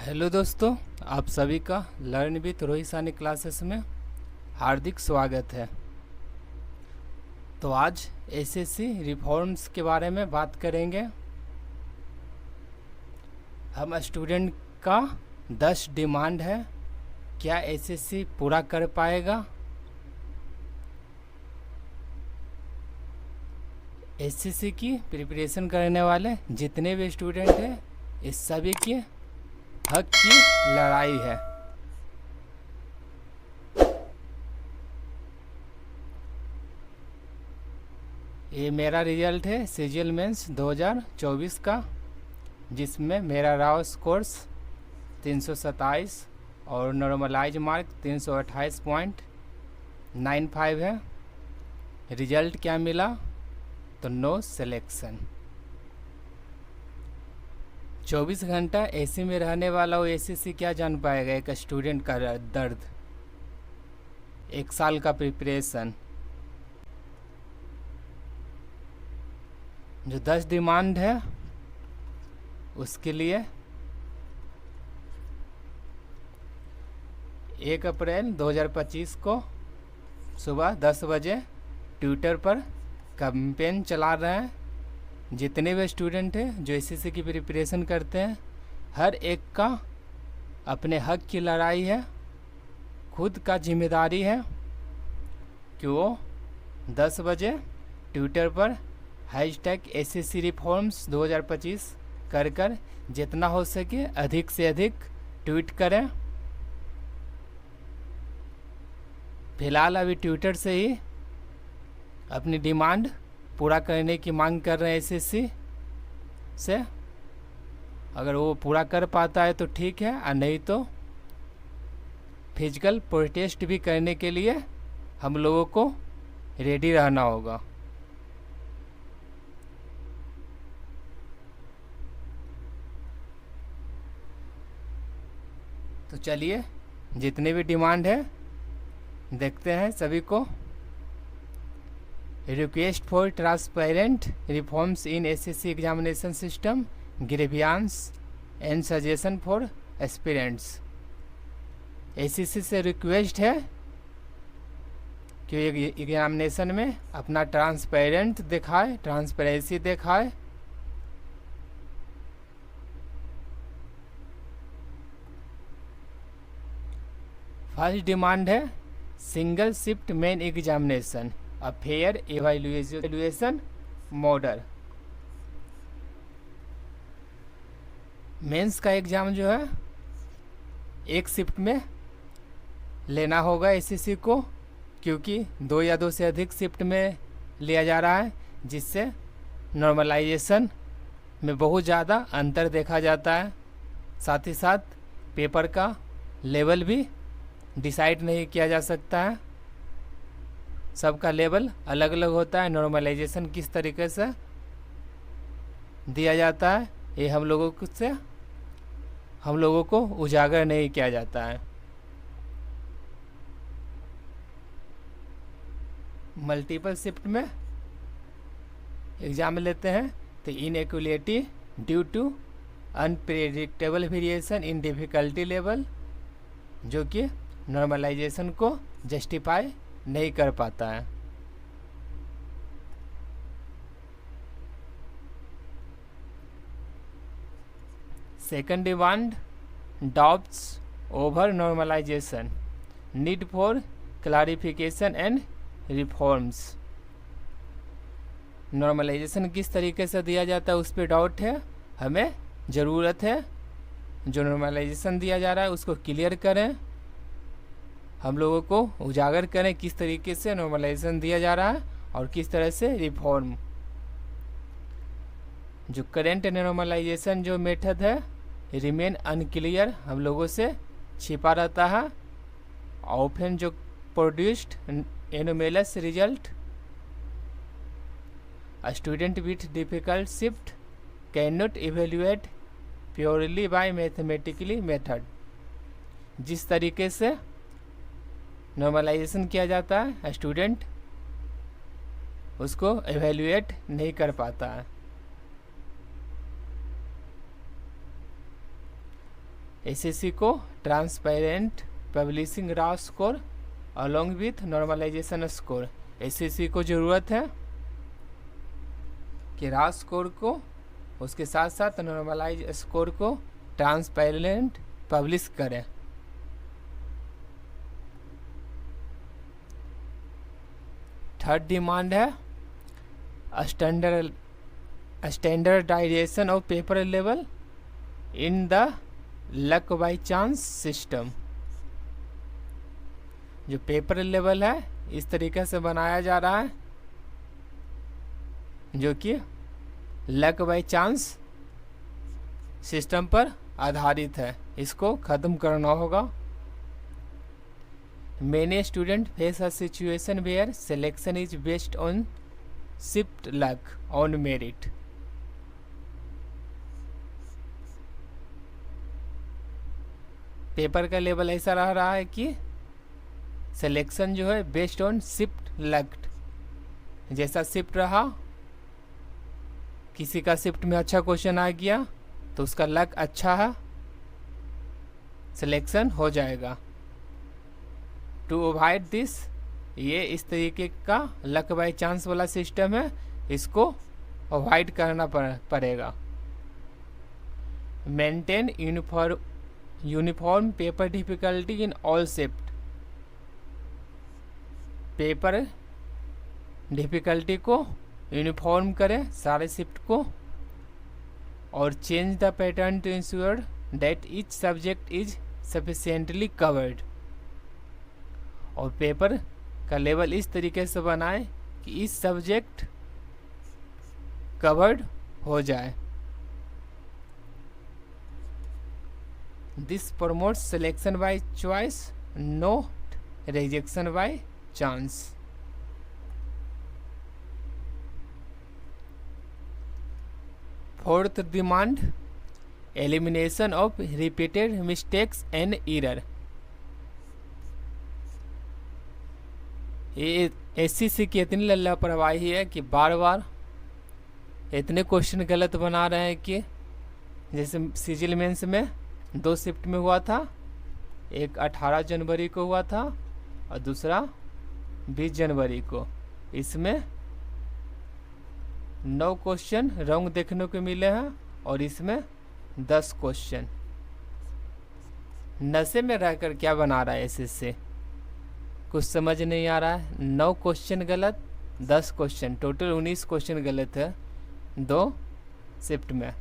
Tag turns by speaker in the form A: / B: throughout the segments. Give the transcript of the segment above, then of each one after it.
A: Hello दोस्तों, आप सभी का लर्न विथ रोहित सानी क्लासेस में हार्दिक स्वागत है। तो आज एसएससी रिफॉर्म्स के बारे में बात करेंगे। हम स्टूडेंट का 10 डिमांड है, क्या एसएससी पूरा कर पाएगा। एसएससी की प्रिपरेशन करने वाले जितने भी स्टूडेंट हैं, इस सभी के हक की लड़ाई है। ये मेरा रिजल्ट है सीजीएल मेंस 2024 का, जिसमें मेरा राव स्कोर्स 327 और नॉर्मलाइज मार्क 328.95 है। रिजल्ट क्या मिला? तो नो सिलेक्शन। 24 घंटा एसी में रहने वाला वो एसएससी क्या जान पाएगा एक स्टूडेंट का दर्द, एक साल का प्रिपरेशन। जो 10 डिमांड है उसके लिए 1 अप्रैल 2025 को सुबह 10 बजे ट्विटर पर कैंपेन चला रहे हैं। जितने भी स्टूडेंट हैं जो एसएससी की प्रिपरेशन करते हैं, हर एक का अपने हक की लड़ाई है, खुद का जिम्मेदारी है कि वो 10 बजे ट्विटर पर #SSC रिफॉर्म्स 2025 कर जितना हो सके अधिक से अधिक ट्वीट करें। फिलहाल अभी ट्विटर से ही अपनी डिमांड पूरा करने की मांग कर रहे हैं एसएससी से। अगर वो पूरा कर पाता है तो ठीक है, और नहीं तो फिजिकल प्रोटेस्ट भी करने के लिए हम लोगों को रेडी रहना होगा। तो चलिए जितने भी डिमांड है देखते हैं सभी को। Request for transparent reforms in SSC examination system, grievance and suggestion for aspirants. SSC से रिक्वेस्ट है कि एग्जामिनेशन में अपना ट्रांसपेरेंट दिखाए, ट्रांसपेरेंसी दिखाए। फर्स्ट डिमांड है single shift main examination, a fair evaluation model. Mains का एग्ज़ाम जो है एक शिफ्ट में लेना होगा एसएससी को, क्योंकि 2 या 2 से अधिक शिफ्ट में लिया जा रहा है, जिससे नॉर्मलाइजेशन में बहुत ज़्यादा अंतर देखा जाता है। साथ ही साथ पेपर का लेवल भी डिसाइड नहीं किया जा सकता है, सबका लेवल अलग अलग होता है। नॉर्मलाइजेशन किस तरीके से दिया जाता है ये हम लोगों को उजागर नहीं किया जाता है। मल्टीपल शिफ्ट में एग्जाम लेते हैं तो inequality due to unpredictable variation in difficulty level, जो कि नॉर्मलाइजेशन को जस्टिफाई नहीं कर पाता है। Second demand doubts over normalisation, need for clarification and reforms. Normalisation किस तरीके से दिया जाता है उस पर डाउट है, हमें ज़रूरत है जो नॉर्मलाइजेशन दिया जा रहा है उसको क्लियर करें, हम लोगों को उजागर करें किस तरीके से नॉर्मलाइजेशन दिया जा रहा है और किस तरह से रिफॉर्म। जो करेंट नॉर्मलाइजेशन जो मेथड है रिमेन अनक्लियर, हम लोगों से छिपा रहता है। ऑफन जो produced anomalous result, a student with difficult shift can not evaluate purely by mathematically method. जिस तरीके से नॉर्मलाइजेशन किया जाता है स्टूडेंट उसको एवेल्युएट नहीं कर पाता। एसएससी को transparent publishing raw score along with normalisation score. SSC को ज़रूरत है कि रॉ स्कोर को उसके साथ साथ नॉर्मलाइज स्कोर को ट्रांसपेरेंट पब्लिश करें। थर्ड डिमांड है standardisation of paper level in the luck by chance system. जो पेपर लेवल है इस तरीके से बनाया जा रहा है जो कि लक बाय चांस सिस्टम पर आधारित है, इसको ख़त्म करना होगा। Many students face a situation where selection is based on shift luck on merit। Paper का लेवल ऐसा रह रहा है कि सिलेक्शन जो है बेस्ड ऑन शिफ्ट लक, जैसा शिफ्ट रहा, किसी का शिफ्ट में अच्छा क्वेश्चन आ गया तो उसका लक अच्छा है, सिलेक्शन हो जाएगा। टू अवॉइड दिस, ये इस तरीके का लक बाय चांस वाला सिस्टम है, इसको अवॉइड करना पड़ेगा। Maintain uniform paper difficulty in all shift. Paper difficulty को यूनिफॉर्म करें सारे शिफ्ट को, और change the pattern to ensure that each subject is sufficiently covered. और पेपर का लेवल इस तरीके से बनाएं कि इस सब्जेक्ट कवर्ड हो जाए। This promotes selection by choice, no rejection by chance. Fourth demand elimination of repeated mistakes and error. ये एसएससी की इतनी लापरवाही है कि बार बार इतने क्वेश्चन गलत बना रहे हैं कि जैसे सिजिल मेंस में 2 शिफ्ट में हुआ था, एक 18 जनवरी को हुआ था और दूसरा 20 जनवरी को। इसमें 9 क्वेश्चन रॉन्ग देखने को मिले हैं और इसमें 10 क्वेश्चन। नशे में रहकर क्या बना रहा है एसएससी, कुछ समझ नहीं आ रहा है। 9 क्वेश्चन गलत, 10 क्वेश्चन, टोटल 19 क्वेश्चन गलत है 2 शिफ्ट में।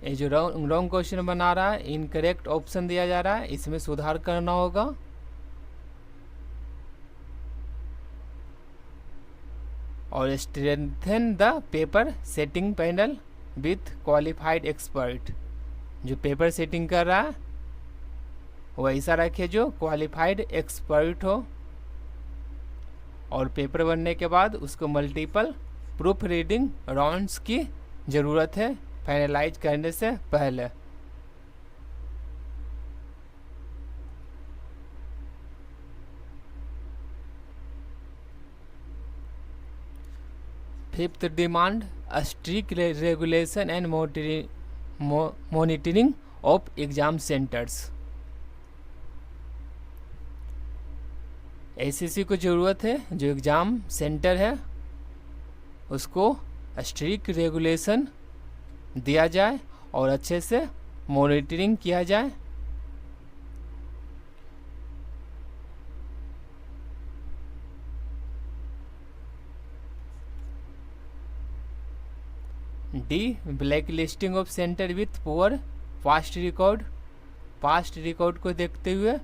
A: ये जो रॉन्ग क्वेश्चन बना रहा है, इनकरेक्ट ऑप्शन दिया जा रहा है, इसमें सुधार करना होगा। और strengthen the paper setting panel with qualified expert. जो पेपर सेटिंग कर रहा है वो ऐसा रखे जो क्वालिफाइड एक्सपर्ट हो, और पेपर बनने के बाद उसको मल्टीपल प्रूफ रीडिंग राउंड्स की ज़रूरत है फाइनलाइज करने से पहले। Fifth demand strict regulation and monitoring of exam centres. SSC को ज़रूरत है जो एग्ज़ाम सेंटर है उसको स्ट्रिक्ट रेगुलेशन दिया जाए और अच्छे से मॉनिटरिंग किया जाए। De blacklisting of centre with poor past record को देखते हुए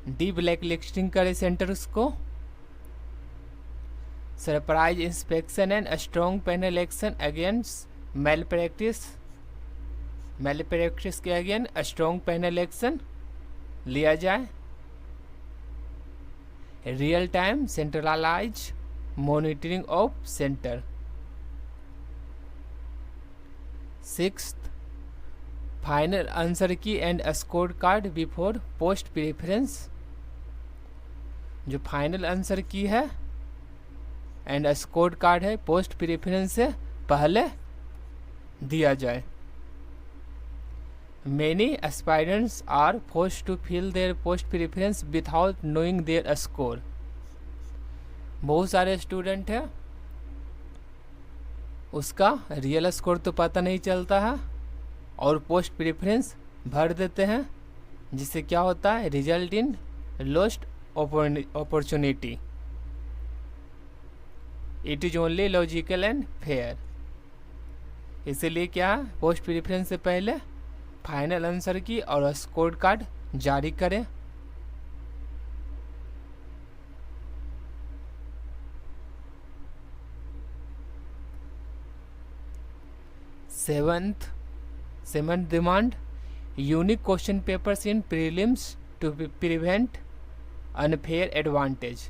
A: डी ब्लैक लिस्टिंग करे के उसको। Surprise inspection and strong panel action against malpractice के अगेंस्ट स्ट्रॉन्ग पैनल एक्शन लिया जाए। Real time centralise monitoring of centre. Sixth, final answer key and scorecard before post preference. जो final answer key है and scorecard है post preference से पहले दिया जाए। Many aspirants are forced to fill their post preference without knowing their score. बहुत सारे student हैं, उसका रियल स्कोर तो पता नहीं चलता है और पोस्ट प्रेफरेंस भर देते हैं, जिससे क्या होता है, result in lost opportunity. It is only logical and fair. इसीलिए क्या, पोस्ट प्रेफरेंस से पहले फाइनल आंसर की और स्कोर कार्ड जारी करें. Seventh demand, unique question papers in prelims to prevent unfair advantage.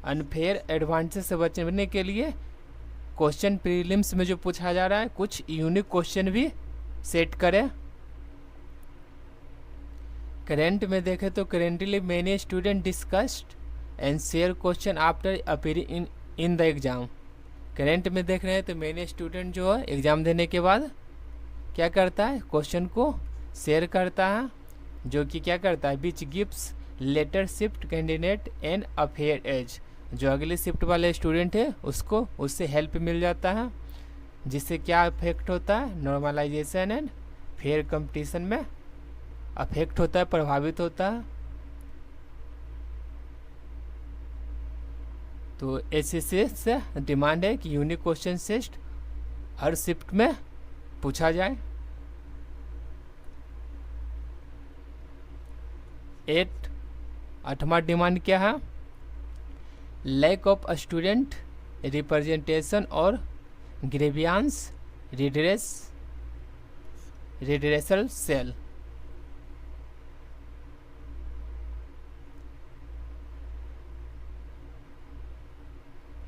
A: Unfair advantage से बचने के लिए क्वेश्चन प्रीलिम्स में जो पूछा जा रहा है, कुछ यूनिक क्वेश्चन भी सेट करें. करेंट में देखें तो currently many student discussed and share question after appearing in the exam. Current में देख रहे हैं तो मैनी स्टूडेंट जो है एग्ज़ाम देने के बाद क्या करता है, क्वेश्चन को शेयर करता है, जो कि क्या करता है, which gives later shift candidate and a fair edge. जो अगले शिफ्ट वाले स्टूडेंट है उसको उससे हेल्प मिल जाता है, जिससे क्या इफेक्ट होता है, नॉर्मलाइजेशन एंड फेयर कंपटीशन में अफेक्ट होता है, प्रभावित होता है. तो एसएससी से डिमांड है कि यूनिक क्वेश्चन सेट हर शिफ्ट में पूछा जाए. 8वां डिमांड क्या है, लैक ऑफ स्टूडेंट रिप्रेजेंटेशन और grievance redressal cell.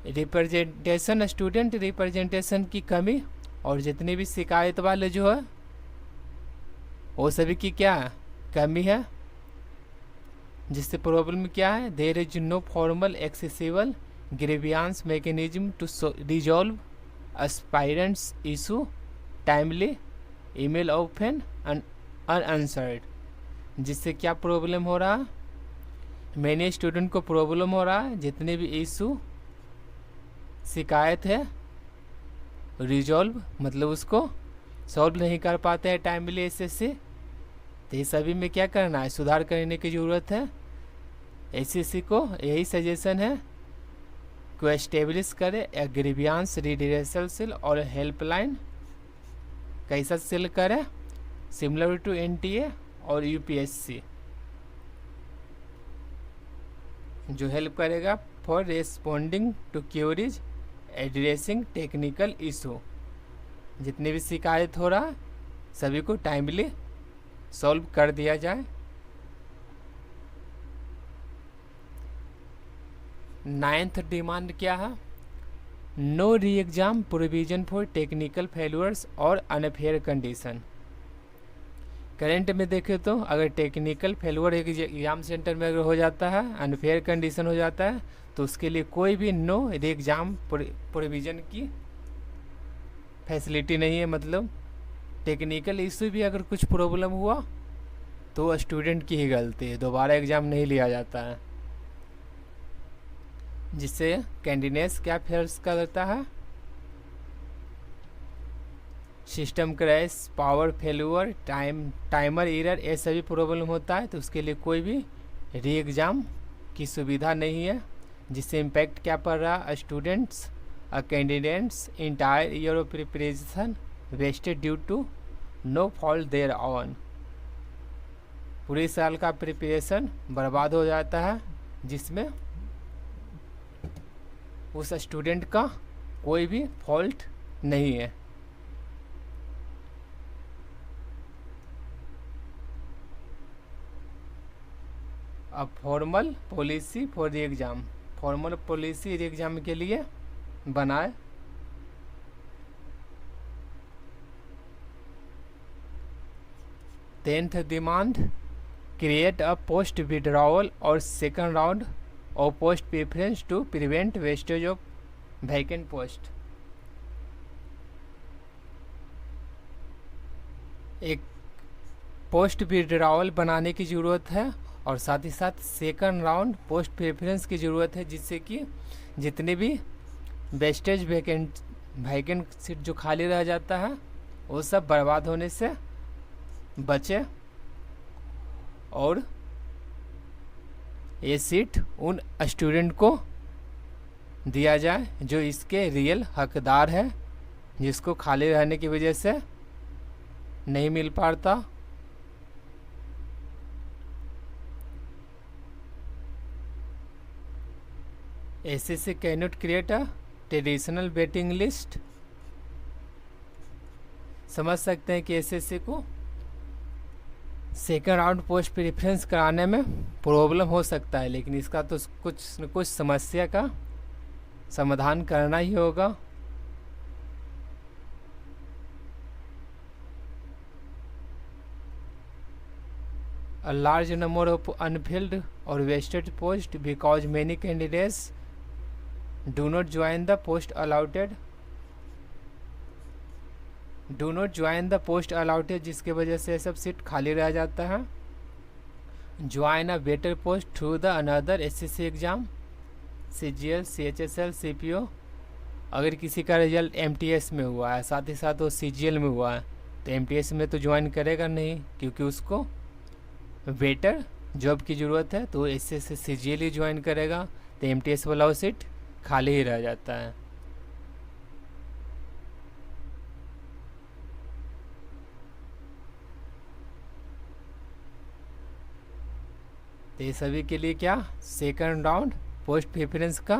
A: Representation, student representation की कमी और जितने भी शिकायत वाले जो है वो सभी की क्या है, कमी है, जिससे प्रॉब्लम क्या है, there is no formal accessible grievance mechanism to resolve aspirants issue timely, email open unanswered. जिससे क्या प्रॉब्लम हो रहा है, मैंने स्टूडेंट को प्रॉब्लम हो रहा है, जितने भी इशू शिकायत है रिजॉल्व मतलब उसको सॉल्व नहीं कर पाते हैं टाइमली एसएससी. तो ये सभी में क्या करना है, सुधार करने की ज़रूरत है. एसएससी को यही सजेशन है को एस्टेब्लिश करे ए ग्रीवियंस रिड्रेसल सेल और हेल्पलाइन. कैसा सेल करे, सिमिलर टू एनटीए और यूपीएससी, जो हेल्प करेगा for responding to queries addressing technical issue. जितनी भी शिकायत हो रहा है सभी को टाइमली सॉल्व कर दिया जाए. 9th डिमांड क्या है, no re exam provision for technical failures और अनफेयर कंडीशन. करेंट में देखें तो अगर टेक्निकल फेल्यूर एग्जाम सेंटर में अगर हो जाता है, अनफेयर कंडीशन हो जाता है, तो उसके लिए कोई भी नो री एग्जाम प्रोविज़न की फैसिलिटी नहीं है. मतलब टेक्निकल इशू भी अगर कुछ प्रॉब्लम हुआ तो स्टूडेंट की ही गलती है, दोबारा एग्ज़ाम नहीं लिया जाता है. जिससे कैंडिडेट्स क्या फेस करता है, system crash, power failure, timer error, ये सभी प्रॉब्लम होता है. तो उसके लिए कोई भी री एग्ज़ाम की सुविधा नहीं है, जिससे इम्पैक्ट क्या पड़ रहा है, students candidates entire year of preparation wasted due to no fault their own. पूरे साल का प्रिपरेशन बर्बाद हो जाता है, जिसमें उस स्टूडेंट का कोई भी फॉल्ट नहीं है. अब formal policy for re exam, formal policy re exam के लिए बनाए. Tenth demand, create a post withdrawal और सेकंड राउंड और post preference to prevent wastage of vacant post. एक पोस्ट विड्रॉवल बनाने की ज़रूरत है और साथ ही साथ सेकंड राउंड पोस्ट प्रेफरेंस की ज़रूरत है, जिससे कि जितने भी वेस्टेज वैकेंट सीट जो खाली रह जाता है वो सब बर्बाद होने से बचे और ये सीट उन स्टूडेंट को दिया जाए जो इसके रियल हकदार है, जिसको खाली रहने की वजह से नहीं मिल पाता। SSC cannot create a traditional waiting list. समझ सकते हैं कि एसएससी को सेकेंड राउंड पोस्ट प्रेफरेंस कराने में प्रॉब्लम हो सकता है, लेकिन इसका तो कुछ न कुछ समस्या का समाधान करना ही होगा। A large number of unfilled or wasted posts because many candidates do not join the post allotted जिसके वजह से सब सीट खाली रह जाता है। Join a better post through the another SSC exam, CGL, CHSL, CPO. अगर किसी का रिजल्ट एमटीएस में हुआ है साथ ही साथ वो सीजीएल में हुआ है तो एमटीएस में तो ज्वाइन करेगा नहीं, क्योंकि उसको वेटर जॉब की ज़रूरत है, तो एसएससी सीजीएल ही ज्वाइन करेगा, तो एमटीएस वाला वो सीट खाली ही रह जाता है। तो ये सभी के लिए क्या सेकंड राउंड पोस्ट प्रेफरेंस का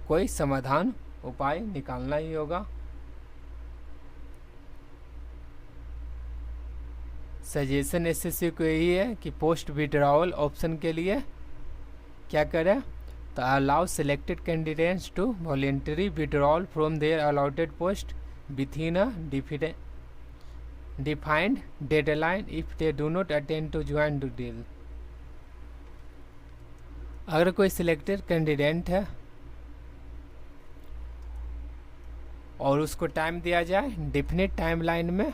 A: कोई समाधान उपाय निकालना ही होगा। सजेशन एसएससी को यही है कि पोस्ट विड्रॉवल ऑप्शन के लिए क्या करें, तो allow selected candidates to voluntary withdrawal from their allotted post within a defined deadline if they do not attend to join to deal. अगर कोई सिलेक्टेड कैंडिडेट है और उसको टाइम दिया जाए डिफिनिट टाइमलाइन में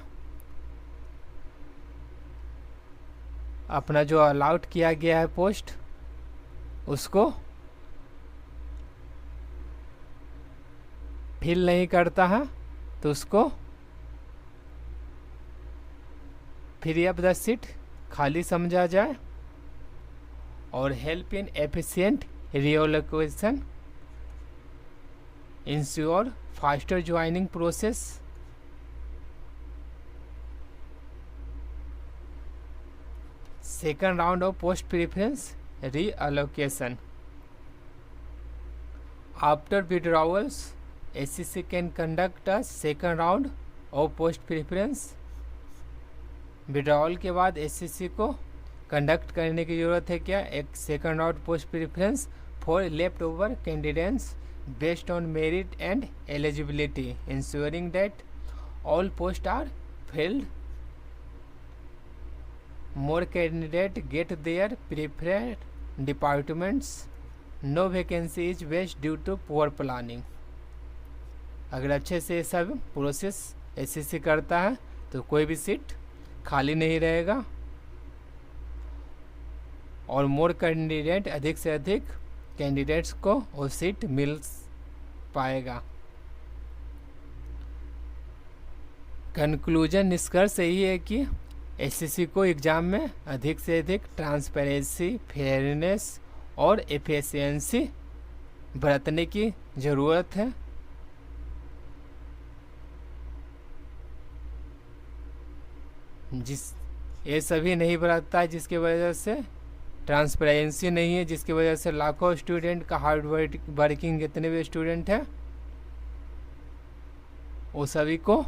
A: अपना जो अलाउट किया गया है पोस्ट उसको फिल नहीं करता है, तो उसको फ्री ऑफ द सीट खाली समझा जाए और help in efficient reallocation, ensure faster joining process. Second round of post preference reallocation. After withdrawals, SCC can conduct a second round of post preference. Withdrawal के बाद SCC को conduct करने की ज़रूरत है क्या, एक second round post preference for left over candidates based on merit and eligibility, ensuring that all post are filled, more candidate get their preferred departments, no vacancy is waste due to poor planning। अगर अच्छे से सब process SSC करता है तो कोई भी seat खाली नहीं रहेगा और मोर कैंडिडेट अधिक से अधिक कैंडिडेट्स को वो सीट मिल पाएगा। कंक्लूजन निष्कर्ष यही है कि एसएससी को एग्ज़ाम में अधिक से अधिक ट्रांसपेरेंसी, फेयरनेस और एफिशिएंसी बरतने की ज़रूरत है। ये सभी नहीं बरतता है, जिसकी वजह से ट्रांसपेरेंसी नहीं है, जिसकी वजह से लाखों स्टूडेंट का हार्ड वर्किंग जितने भी स्टूडेंट हैं वो सभी को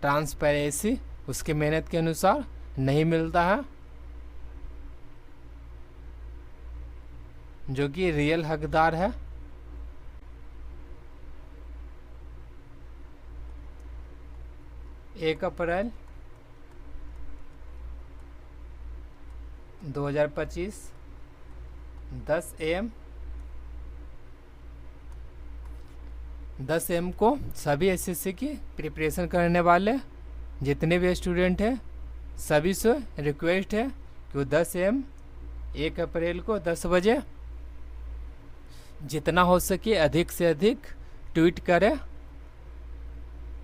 A: ट्रांसपेरेंसी उसके मेहनत के अनुसार नहीं मिलता है, जो कि रियल हकदार है। एक अप्रैल 2025 10 AM को सभी एसएससी की प्रिपरेशन करने वाले जितने भी स्टूडेंट हैं सभी से रिक्वेस्ट है कि वो 10 AM 1 अप्रैल को 10 बजे जितना हो सके अधिक से अधिक ट्वीट करें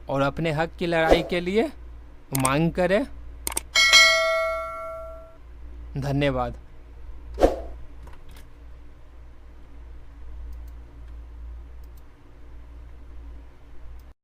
A: और अपने हक की लड़ाई के लिए मांग करें। धन्यवाद।